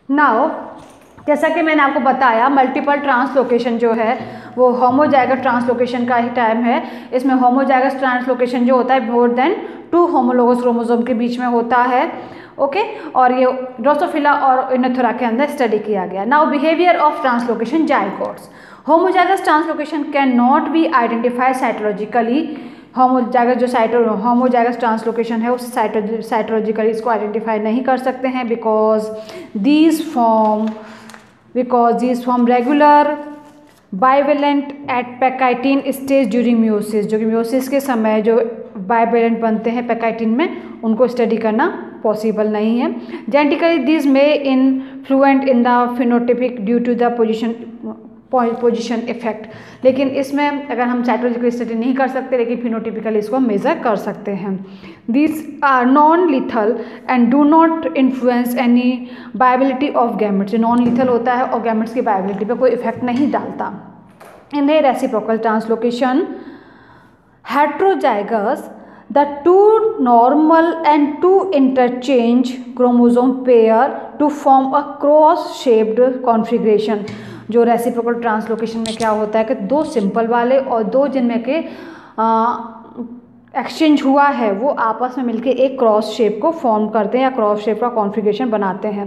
Now जैसा कि मैंने आपको बताया, मल्टीपल ट्रांसलोकेशन जो है वो होमोजाइगस ट्रांसलोकेशन का ही टाइम है। इसमें होमोजाइगस ट्रांसलोकेशन जो होता है मोर देन 2 होमोलोगस क्रोमोसोम के बीच में होता है। ओके, और ये ड्रोसोफिला और इनोथोरा के अंदर स्टडी किया गया। Now behaviour of translocation zygotes. Homozygous translocation can not be identified cytologically. Homozygous translocation है उस साइटोलॉजिकली इसको आइडेंटिफाई नहीं कर सकते हैं because these form regular bivalent at pachytene stage during meiosis. जो कि म्यूसिस के समय जो बाइवेलेंट बनते हैं पैकाइटिन में, उनको स्टडी करना पॉसिबल नहीं है। Genetically this may influent in the phenotypic due to the position effect. लेकिन इसमें अगर हम साइटोलॉजिकल स्टडी नहीं कर सकते, लेकिन फिनोटिपिकली इसको मेजर कर सकते हैं। This are non lethal and do not influence any viability of gametes. Non lethal होता है और गैमेट्स की वायबिलिटी पे कोई इफेक्ट नहीं डालता। In the reciprocal translocation heterozygous the two normal and two interchange chromosome pair to form a cross shaped configuration। जो reciprocal translocation में क्या होता है कि 2 सिंपल वाले और 2 जिनमें के एक्सचेंज हुआ है वो आपस में मिलके एक क्रॉस शेप को फॉर्म करते हैं या क्रॉस शेप का कॉन्फ़िगरेशन बनाते हैं।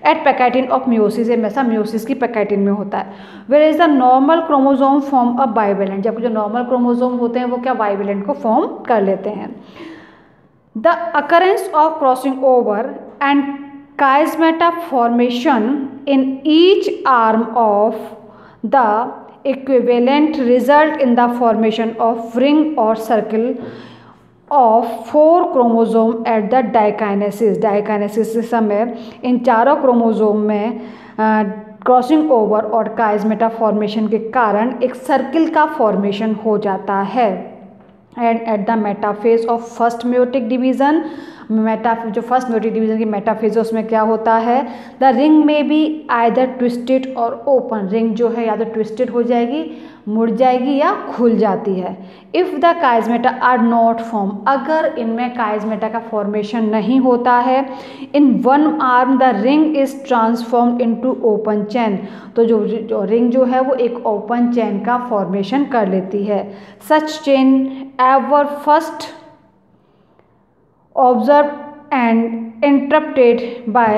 एट पैकाइटिन ऑफ म्यूसिस, ऐसा म्यूसिस की पैकाइटिन में होता है। Where is the normal chromosome form a bivalent, जबकि जो नॉर्मल क्रोमोसोम होते हैं वो क्या बाइवेलेंट को फॉर्म कर लेते हैं। The occurrence of crossing over and chiasmata formation in each arm of the equivalent result in the formation of ring or circle of 4 chromosome at the dikinesis। Diakinesis के समय इन चारों क्रोमोसोम में crossing over और काइस्मेटा formation के कारण एक circle का formation हो जाता है। And at the metaphase of first meiotic division, जो फर्स्ट मेयोटिक डिवीजन की मेटाफेज है उसमें क्या होता है, द रिंग में भी आइदर ट्विस्टेड और ओपन। रिंग जो है या तो ट्विस्टेड हो जाएगी, मुड़ जाएगी या खुल जाती है। If the chiasmata are not form, अगर इनमें काइस्मेटा का फॉर्मेशन नहीं होता है, in one arm the ring is transformed into open chain, तो जो रिंग जो है वो एक ओपन चैन का फॉर्मेशन कर लेती है। Such chain ever first observed and interpreted by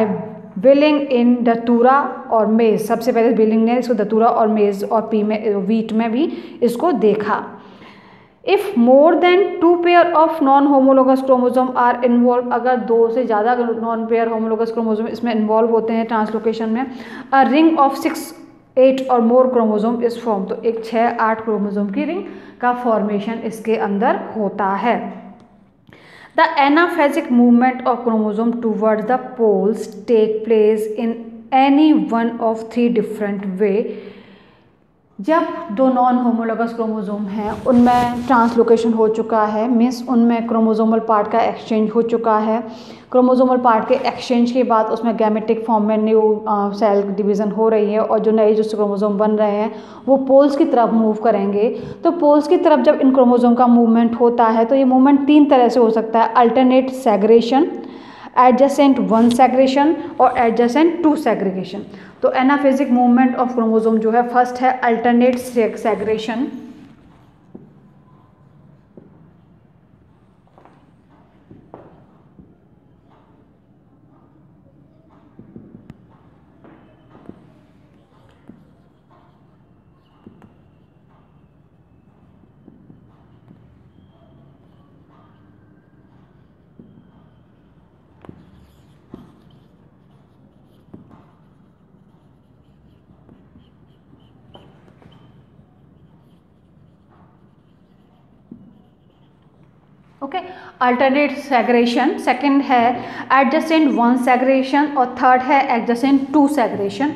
Willing in Datura और मेज। सबसे पहले विलिंग ने इसको दतूरा और मेज और पी में वीट में भी इसको देखा। If more than 2 pair of non homologous chromosome are involve, अगर 2 से ज़्यादा नॉन पेयर होमोलोगस क्रोमोसोम इसमें इन्वॉल्व होते हैं ट्रांसलोकेशन में, अ रिंग ऑफ 6, 8 और मोर क्रोमोसोम इज फॉर्म, तो एक 6-8 क्रोमोसोम की रिंग का फॉर्मेशन इसके अंदर होता है। The anaphasic movement of chromosome towards the poles take place in any one of 3 different way। जब 2 नॉन होमोलोगस क्रोमोसोम हैं उनमें ट्रांसलोकेशन हो चुका है, मीन्स उनमें क्रोमोसोमल पार्ट का एक्सचेंज हो चुका है। क्रोमोसोमल पार्ट के एक्सचेंज के बाद उसमें गैमेटिक फॉर्म में न्यू सेल डिवीज़न हो रही है और जो नए जो क्रोमोसोम बन रहे हैं वो पोल्स की तरफ मूव करेंगे। तो पोल्स की तरफ जब इन क्रोमोसोम का मूवमेंट होता है तो ये मूवमेंट 3 तरह से हो सकता है, अल्टरनेट सेग्रेशन, एडजेसेंट 1 सेग्रेशन और एडजेसेंट 2 सेग्रीगेशन। तो एनाफेजिक मूवमेंट ऑफ क्रोमोसोम जो है फर्स्ट है alternate segregation. Okay, alternate segregation, second है एडजेसेंट 1 सेग्रेशन और थर्ड है एडजेसेंट 2 सेग्रेशन।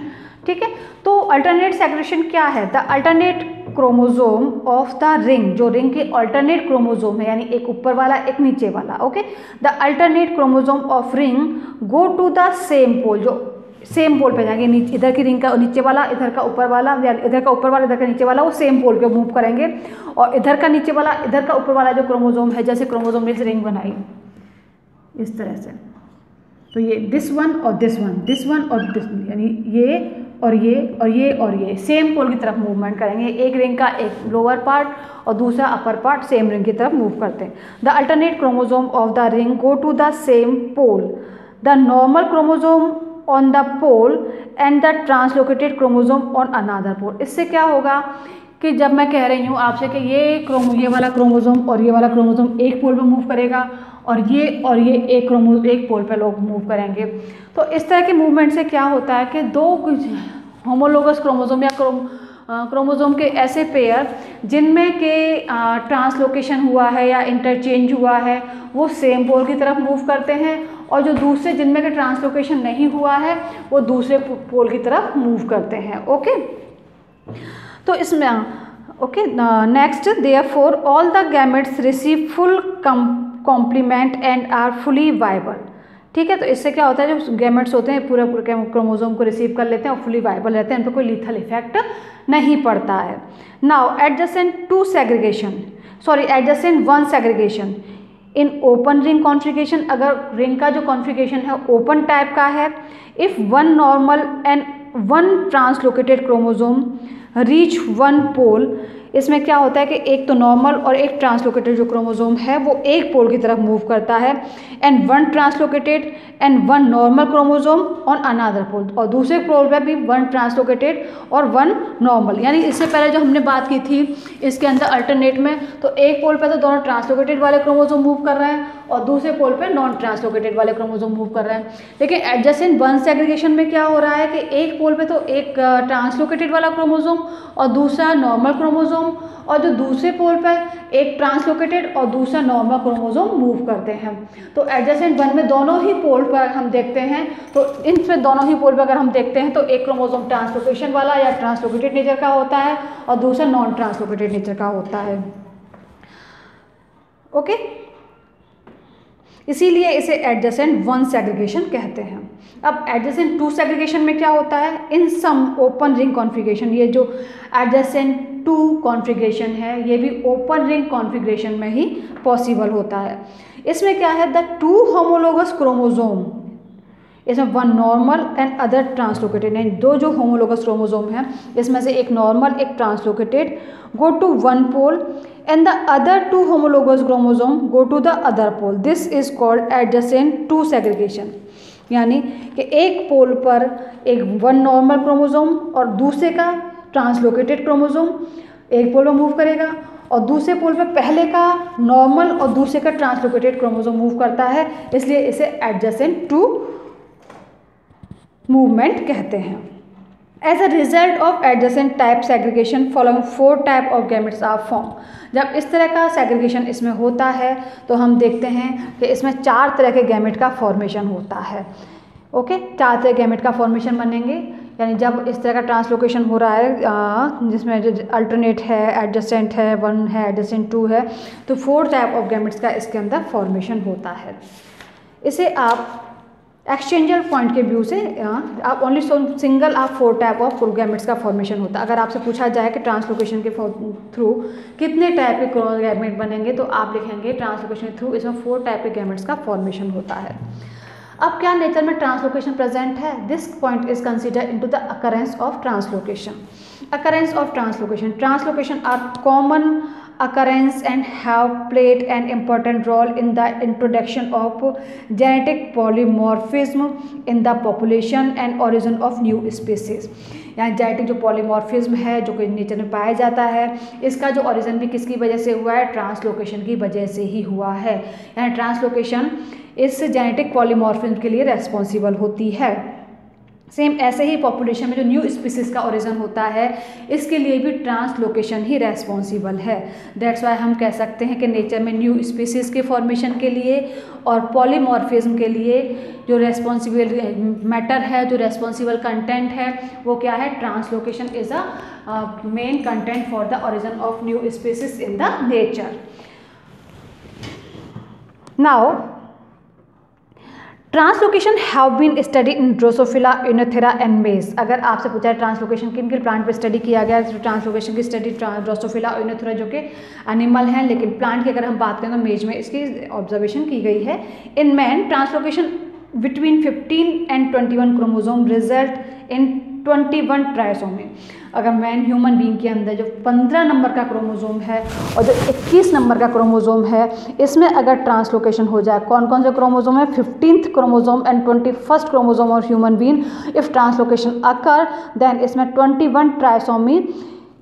ठीक है, तो अल्टरनेट सेग्रेशन क्या है? The alternate chromosome of the ring, जो रिंग के अल्टरनेट क्रोमोसोम है यानी एक ऊपर वाला एक नीचे वाला। Okay, the alternate chromosome of ring go to the same pole, जो सेम पोल पे जाएंगे, इधर की रिंग का नीचे वाला, इधर का ऊपर वाला, या इधर का ऊपर वाला इधर का नीचे वाला, वो सेम पोल पे मूव करेंगे। और इधर का नीचे वाला इधर का ऊपर वाला जो क्रोमोसोम है, जैसे क्रोमोसोम ने रिंग बनाई इस तरह से, तो ये दिस वन और दिस वन, दिस वन और दिस, यानी ये और ये और ये और ये सेम पोल की तरफ मूवमेंट करेंगे। एक रिंग का एक लोअर पार्ट और दूसरा अपर पार्ट सेम रिंग की तरफ मूव करते हैं। The alternate chromosome of the ring go to the same pole, the normal chromosome on the pole and the translocated chromosome on another pole. इससे क्या होगा कि जब मैं कह रही हूँ आपसे कि ये वाला क्रोमोसोम और ये वाला क्रोमोसोम एक पोल पे मूव करेगा और ये एक पोल पे लोग मूव करेंगे, तो इस तरह के मूवमेंट से क्या होता है कि दो होमोलोगस क्रोमोसोम या क्रोमोसोम के ऐसे पेयर जिनमें के ट्रांसलोकेशन हुआ है या इंटरचेंज हुआ है वो सेम पोल की तरफ मूव करते हैं, और जो दूसरे जिनमें के ट्रांसलोकेशन नहीं हुआ है वो दूसरे पोल की तरफ मूव करते हैं। ओके, तो इसमें okay next, therefore all the gametes receive full complement and are fully viable. ठीक है, तो इससे क्या होता है, जो गैमेट्स होते हैं पूरे क्रोमोसोम को रिसीव कर लेते हैं और फुली वाइबल रहते हैं, उन पर कोई लीथल इफेक्ट नहीं पड़ता है। Now adjacent two segregation, sorry adjacent one segregation in open ring configuration, अगर रिंग का जो कॉन्फ़िगरेशन है ओपन टाइप का है, if one normal and one translocated chromosome reach one pole, इसमें क्या होता है कि एक तो नॉर्मल और एक ट्रांसलोकेटेड जो क्रोमोसोम है वो एक पोल की तरफ मूव करता है, and one translocated and one normal chromosome on another pole, और दूसरे पोल पे भी वन ट्रांसलोकेटेड और वन नॉर्मल। यानी इससे पहले जो हमने बात की थी इसके अंदर अल्टरनेट में, तो एक पोल पे तो दोनों ट्रांसलोकेटेड वाले क्रोमोसोम मूव कर रहे हैं और दूसरे पोल पे नॉन ट्रांसलोकेटेड वाले क्रोमोसोम मूव कर रहे हैं। लेकिन एडजेसेंट वन सेग्रीगेशन में क्या हो रहा है कि एक पोल पे तो एक ट्रांसलोकेटेड वाला क्रोमोसोम और दूसरा नॉर्मल क्रोमोसोम, और जो दूसरे पोल पर एक ट्रांसलोकेटेड और दूसरा नॉर्मल क्रोमोसोम मूव करते हैं। तो एडजेसेंट वन में दोनों ही पोल पर हम देखते हैं, तो इन पे दोनों ही पोल पर अगर हम देखते हैं तो एक क्रोमोसोम ट्रांसलोकेशन वाला या ट्रांसलोकेटेड नेचर का होता है और दूसरा नॉन ट्रांसलोकेटेड नेचर का होता है। ओके, इसीलिए इसे एडजेसेंट वन सेग्रीगेशन कहते हैं। अब एडजेसेंट टू सेग्रीगेशन में क्या होता है, इन सम ओपन रिंग कॉन्फ़िगरेशन, ये जो एडजेसेंट टू कॉन्फ़िगरेशन है ये भी ओपन रिंग कॉन्फ़िगरेशन में ही पॉसिबल होता है। इसमें क्या है, द टू होमोलोगस क्रोमोसोम, इसमें one normal and other translocated, यानी दो जो होमोलोगस क्रोमोसोम हैं इसमें से एक नॉर्मल एक translocated go to one pole and the other two homologous chromosome go to the other pole, this is called adjacent two segregation. यानी कि एक पोल पर एक वन नॉर्मल क्रोमोसोम और दूसरे का ट्रांसलोकेटेड क्रोमोसोम एक पोल पर मूव करेगा और दूसरे पोल पर पहले का नॉर्मल और दूसरे का ट्रांसलोकेटेड क्रोमोसोम मूव करता है, इसलिए इसे एडजेसेंट टू मूवमेंट कहते हैं। As a result of adjacent type segregation following 4 type of gametes are form. जब इस तरह का सेग्रीगेशन इसमें होता है तो हम देखते हैं कि इसमें 4 तरह के गैमेट का फॉर्मेशन होता है। ओके, 4 तरह गैमेट का फॉर्मेशन बनेंगे, यानी जब इस तरह का ट्रांसलोकेशन हो रहा है जिसमें अल्टरनेट है, एडजेसेंट है, वन है, एडजेसेंट टू है, तो 4 टाइप ऑफ गैमेट्स का इसके अंदर फॉर्मेशन होता है। इसे आप एक्सचेंजर पॉइंट के व्यू से आप ओनली सिंगल आप 4 टाइप ऑफ गैमेट्स का फॉर्मेशन होता है। अगर आपसे पूछा जाए कि ट्रांसलोकेशन के थ्रू कितने टाइप के गैमेट बनेंगे तो आप लिखेंगे ट्रांसलोकेशन के थ्रू इसमें 4 टाइप के गैमेट्स का फॉर्मेशन होता है। अब क्या नेचर में ट्रांसलोकेशन प्रेजेंट है, this point is considered into the occurrence of translocation. Occurrence of translocation are common occurrence and have played an important role in the introduction of genetic polymorphism in the population and origin of new species। यहाँ genetic जो polymorphism है जो कि nature में पाया जाता है, इसका जो ओरिजिन भी किसकी वजह से हुआ है, ट्रांसलोकेशन की वजह से ही हुआ है। यानी ट्रांसलोकेशन इस जेनेटिक पॉलीमॉर्फिज्म के लिए रेस्पॉन्सिबल होती है। सेम ऐसे ही पॉपुलेशन में जो न्यू स्पीसीज का ओरिजिन होता है इसके लिए भी ट्रांसलोकेशन ही रेस्पॉन्सिबल है। दैट्स वाई हम कह सकते हैं कि नेचर में न्यू स्पीसीज के फॉर्मेशन के लिए और पॉलीमॉर्फिज्म के लिए जो रेस्पॉन्सिबल मैटर है, जो रेस्पॉन्सिबल कंटेंट है वो क्या है, translocation is a main content for the origin of new species in the nature. Now translocation have been study in Drosophila, Oenothera and maize. अगर आपसे पूछा है ट्रांसलोकेशन किन किन प्लांट पे स्टडी किया गया है, तो ट्रांसलोकेशन की स्टडी ड्रोसोफिला, यूनिथेरा जो कि एनिमल हैं, लेकिन प्लांट की अगर हम बात करें तो मेज में इसकी ऑब्जर्वेशन की गई है। In man translocation between 15 and 21 chromosome result in 21 trisomy. अगर मैन ह्यूमन बीइंग के अंदर जो 15 नंबर का क्रोमोसोम है और जो 21 नंबर का क्रोमोसोम है, इसमें अगर ट्रांसलोकेशन हो जाए, कौन कौन से क्रोमोसोम है, 15th chromosome and 21st chromosome of human being, if translocation occur then इसमें 21 ट्राइसोमी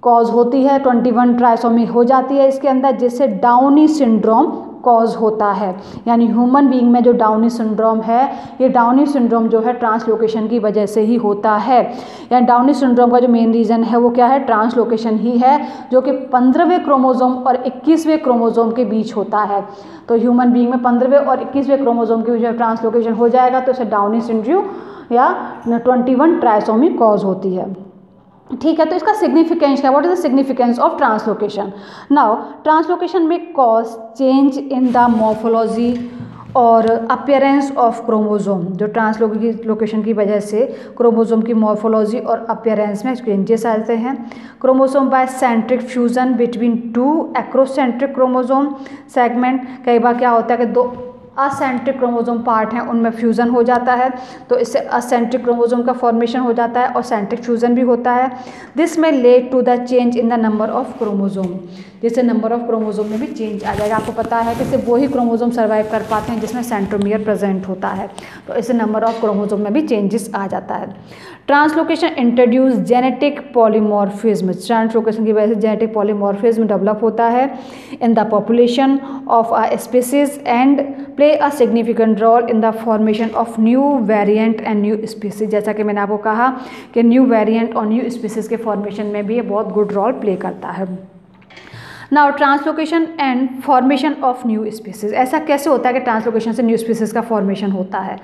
कॉज होती है, 21 ट्राइसोमी हो जाती है इसके अंदर, जिससे डाउनी सिंड्रोम कॉज होता है। यानी ह्यूमन बीइंग में जो डाउनी सिंड्रोम है, ये डाउनी सिंड्रोम जो है ट्रांसलोकेशन की वजह से ही होता है। यानी डाउनी सिंड्रोम का जो मेन रीज़न है वो क्या है, ट्रांसलोकेशन ही है, जो कि 15वें क्रोमोसोम और 21वें क्रोमोसोम के बीच होता है। तो ह्यूमन बीइंग में 15वें और 21वें क्रोमोसोम के बीच में ट्रांसलोकेशन हो जाएगा तो इसे डाउनी सिंड्रोम या 21 ट्राइसोमी कॉज होती है। ठीक है, तो इसका सिग्निफिकेंस क्या, what is the significance of translocation. Now translocation में cause change in the morphology और अपीयरेंस ऑफ क्रोमोसोम। जो ट्रांसलोकेशन की वजह से क्रोमोसोम की मॉर्फोलॉजी और अपीयरेंस में चेंजेस आते हैं। Chromosome by centric fusion between 2 acrocentric chromosome segment. कई बार क्या होता है कि दो असेंट्रिक क्रोमोसोम पार्ट हैं उनमें फ्यूज़न हो जाता है, तो इससे असेंट्रिक क्रोमोसोम का फॉर्मेशन हो जाता है और सेंट्रिक फ्यूज़न भी होता है। This may lead to the change in the number of chromosome, जिससे नंबर ऑफ क्रोमोसोम में भी चेंज आ जाएगा। आपको पता है कि सिर्फ वही क्रोमोसोम सर्वाइव कर पाते हैं जिसमें सेंट्रोमियर प्रेजेंट होता है, तो इससे नंबर ऑफ क्रोमोसोम में भी चेंजेस आ जाता है। Translocation introduce genetic polymorphism. Translocation की वजह से जेनेटिक पॉलीमॉर्फिज्म डेवलप होता है in the population of a species and play a significant role in the formation of new variant and new species. जैसा कि मैंने आपको कहा कि न्यू वेरिएंट और न्यू स्पीसीज के फॉर्मेशन में भी ये बहुत गुड रोल प्ले करता है। Now translocation and formation of new species. ऐसा कैसे होता है कि ट्रांसलोकेशन से न्यू स्पीसीज का फॉर्मेशन होता है।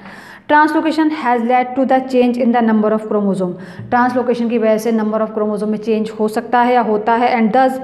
Translocation has led to the change in the number of chromosome. Translocation की वजह से नंबर ऑफ क्रोमोसोम में चेंज हो सकता है या होता है, and thus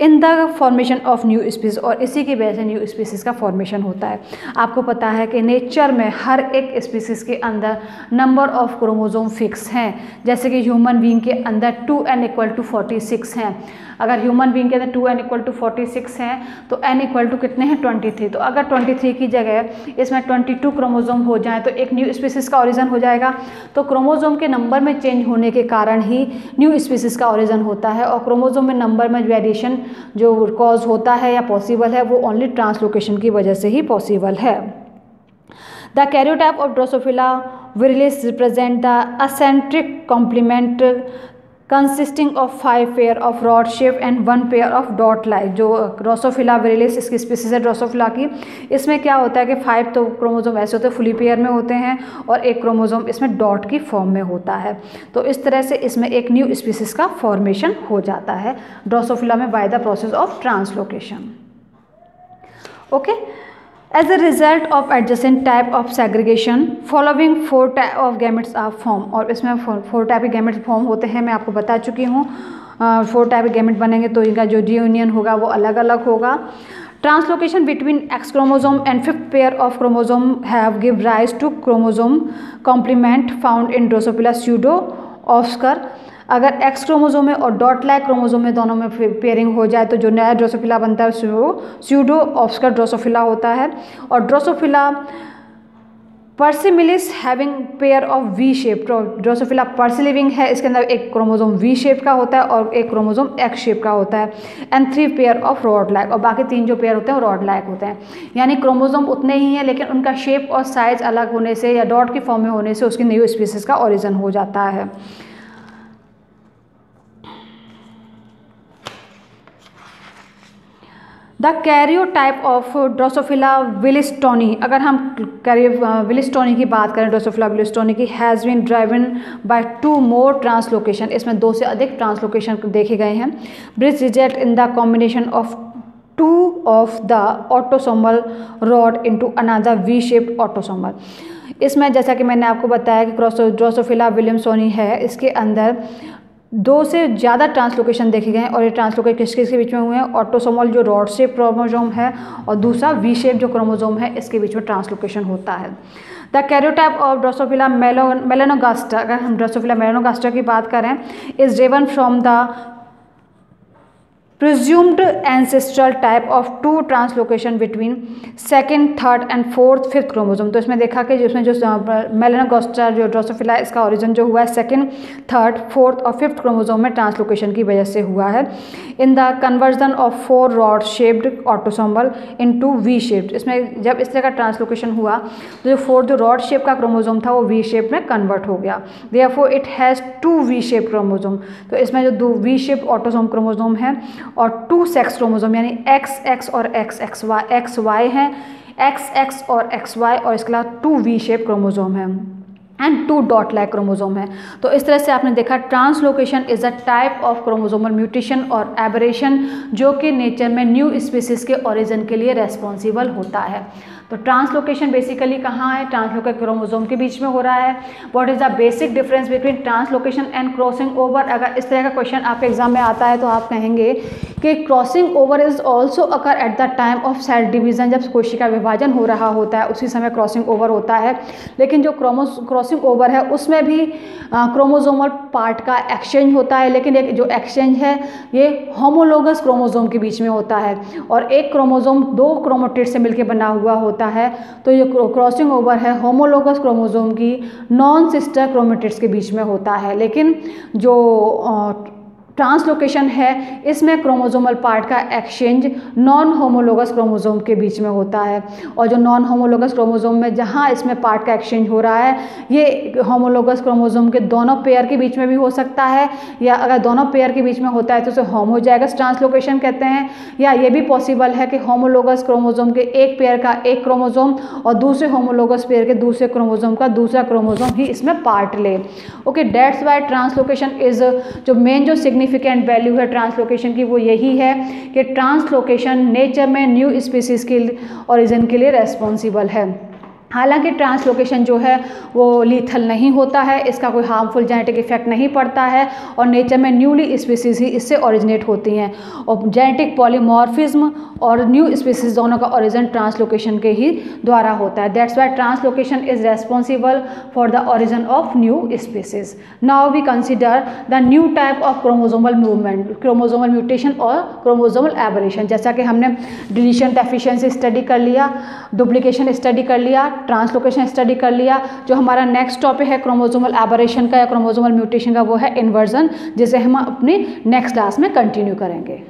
in the formation of new species, और इसी की वजह से न्यू स्पीसीज का फॉर्मेशन होता है। आपको पता है कि नेचर में हर एक स्पीसीज के अंदर नंबर ऑफ क्रोमोसोम फिक्स हैं, जैसे कि ह्यूमन बीइंग के अंदर 2n = 46 हैं। अगर ह्यूमन बीइंग के अंदर 2n = 46 हैं तो n = कितने हैं, 23। तो अगर 23 की जगह इसमें 22 क्रोमोसोम हो जाए तो एक न्यू स्पीसीज का ओरिजिन हो जाएगा। तो क्रोमोसोम के नंबर में चेंज होने के कारण ही न्यू स्पीसीज का ओरिजिन होता है, और क्रोमोसोम में नंबर में वेरिएशन जो कॉज होता है या पॉसिबल है वो ओनली ट्रांसलोकेशन की वजह से ही पॉसिबल है। The karyotype of Drosophila virilis represent the acentric complement consisting of 5 pair of rod shape and 1 pair of dot like. जो ड्रोसोफिला विरिलिस इसकी स्पीसीज है ड्रोसोफिला की, इसमें क्या होता है कि 5 तो क्रोमोसोम ऐसे होते हैं फुली पेयर में होते हैं और एक क्रोमोसोम इसमें डॉट की फॉर्म में होता है। तो इस तरह से इसमें एक न्यू स्पीसीज का फॉर्मेशन हो जाता है ड्रोसोफिला में by the process of translocation. Okay, As a result of adjacent type of segregation, following 4 type of gametes are formed। और इसमें 4 टाइप के गैमेट्स फॉर्म होते हैं, मैं आपको बता चुकी हूँ। 4 टाइप के गैमेट बनेंगे तो इनका जो यूनियन होगा वो अलग अलग होगा। Translocation between X chromosome and 5th pair of chromosome have give rise to chromosome complement found in Drosophila pseudoobscura. अगर X क्रोमोसोम में और डॉट लाइक क्रोमोसोम में दोनों में पेयरिंग हो जाए तो जो नया ड्रोसोफिला बनता है वो स्यूडो ऑस्कर ड्रोसोफिला होता है। और Drosophila persimilis having pair of V shape. Drosophila पर्सिलिविंग है, इसके अंदर एक क्रोमोसोम वी शेप का होता है और एक क्रोमोसोम एक्स शेप का होता है, and 3 pair of rod like. और बाकी 3 जो पेयर होते हैं वो रॉड लाइक होते हैं। यानी क्रोमोसोम उतने ही हैं लेकिन उनका शेप और साइज अलग होने से या डॉट की फॉर्म में होने से उसकी न्यू स्पीसीज का ओरिजिन हो जाता है। The karyotype of Drosophila willistoni. अगर हम विलिस्टोनी की बात करें, ड्रोसोफिला विलिस्टोनी की, has been driven by 2 more translocation. इसमें 2 से अधिक ट्रांसलोकेशन देखे गए हैं। Bridge result in the combination of 2 of the autosomal rod into another V-shaped autosomal। इसमें जैसा कि मैंने आपको बताया कि ड्रोसोफिला विलियमसोनी है, इसके अंदर 2 से ज़्यादा ट्रांसलोकेशन देखे गए हैं, और ये ट्रांसलोकेशन किसके बीच में हुए हैं, ऑटोसोमल जो रॉड शेप क्रोमोसोम है और दूसरा वी शेप जो क्रोमोसोम है, इसके बीच में ट्रांसलोकेशन होता है। The karyotype of Drosophila melanogaster. अगर हम ड्रोसोफिला मेलानोगास्टा की बात करें, is driven from the presumed ancestral type of two translocation between second, third and fourth, fifth chromosome. तो इसमें देखा कि जिसमें जो मेलानोगास्टर जो ड्रोसोफिला इसका ओरिजिन जो हुआ है सेकेंड, थर्ड, फोर्थ और फिफ्थ क्रोमोसोम में ट्रांसलोकेशन की वजह से हुआ है। In the conversion of 4 rod shaped autosomal into V shaped, इसमें जब इस तरह का ट्रांसलोकेशन हुआ तो जो फोर्थ जो रॉड शेप का क्रोमोसोम था वो वी शेप में कन्वर्ट हो गया। Therefore it has 2 V shape chromosome. तो इसमें जो 2 वी शेप ऑटोसोम क्रोमोसोम है और 2 सेक्स क्रोमोसोम यानी XX और XY हैं, XX और XY और इसके अलावा 2 वी शेप क्रोमोसोम है एंड 2 डॉट लाइक क्रोमोसोम है। तो इस तरह से आपने देखा translocation is a type of chromosomal mutation और एबरेशन जो कि नेचर में न्यू स्पीसीज के ओरिजिन के लिए रेस्पॉन्सिबल होता है। तो ट्रांसलोकेशन बेसिकली कहाँ है, ट्रांसलोकेशन क्रोमोसोम के बीच में हो रहा है। What is the basic difference between translocation and crossing over. अगर इस तरह का क्वेश्चन आपके एग्जाम में आता है तो आप कहेंगे कि crossing over is also occur at the time of cell division, जब कोशिका विभाजन हो रहा होता है उसी समय क्रॉसिंग ओवर होता है। लेकिन जो क्रॉसिंग ओवर है उसमें भी क्रोमोसोमल पार्ट का एक्सचेंज होता है, लेकिन एक जो एक्सचेंज है ये होमोलोगस क्रोमोसोम के बीच में होता है और एक क्रोमोसोम 2 क्रोमोटिड से मिलकर बना हुआ होता है। तो ये क्रॉसिंग ओवर है होमोलोगस क्रोमोसोम की नॉन सिस्टर क्रोमेटिड्स के बीच में होता है। लेकिन जो ट्रांसलोकेशन है इसमें क्रोमोसोमल पार्ट का एक्सचेंज नॉन होमोलोगस क्रोमोसोम के बीच में होता है और जो नॉन होमोलोगस क्रोमोसोम में जहाँ इसमें पार्ट का एक्सचेंज हो रहा है ये होमोलोगस क्रोमोसोम के दोनों पेयर के बीच में भी हो सकता है, या अगर दोनों पेयर के बीच में होता है तो उसे होमोजाइगस ट्रांसलोकेशन कहते हैं, या ये भी पॉसिबल है कि होमोलोगस क्रोमोसोम के एक पेयर का एक क्रोमोसोम और दूसरे होमोलोगस पेयर के दूसरे क्रोमोसोम का दूसरा क्रोमोसोम ही इसमें पार्ट ले। Okay, that's why translocation is जो मेन जो सिग्निफिकेंट वैल्यू है ट्रांसलोकेशन की वो यही है कि ट्रांसलोकेशन नेचर में न्यू स्पीसीज के ओरिजिन के लिए रेस्पॉन्सिबल है। हालांकि ट्रांसलोकेशन जो है वो लीथल नहीं होता है, इसका कोई हार्मफुल जेनेटिक इफेक्ट नहीं पड़ता है और नेचर में न्यूली स्पीसीज ही इससे ओरिजिनेट होती हैं और जेनेटिक पॉलीमॉर्फिज्म और न्यू स्पीसीज दोनों का ओरिजिन ट्रांसलोकेशन के ही द्वारा होता है। That's why translocation is responsible for the origin of new species. Now we consider the new type of chromosomal movement, chromosomal mutation और क्रोमोसोमल एबरेशन। जैसा कि हमने डिलीशन डेफिशिएंसी स्टडी कर लिया, डुप्लीकेशन स्टडी कर लिया, ट्रांसलोकेशन स्टडी कर लिया। जो हमारा नेक्स्ट टॉपिक है क्रोमोसोमल एबरेशन का या क्रोमोसोमल म्यूटेशन का वो है इन्वर्जन, जिसे हम अपनी नेक्स्ट क्लास में कंटिन्यू करेंगे।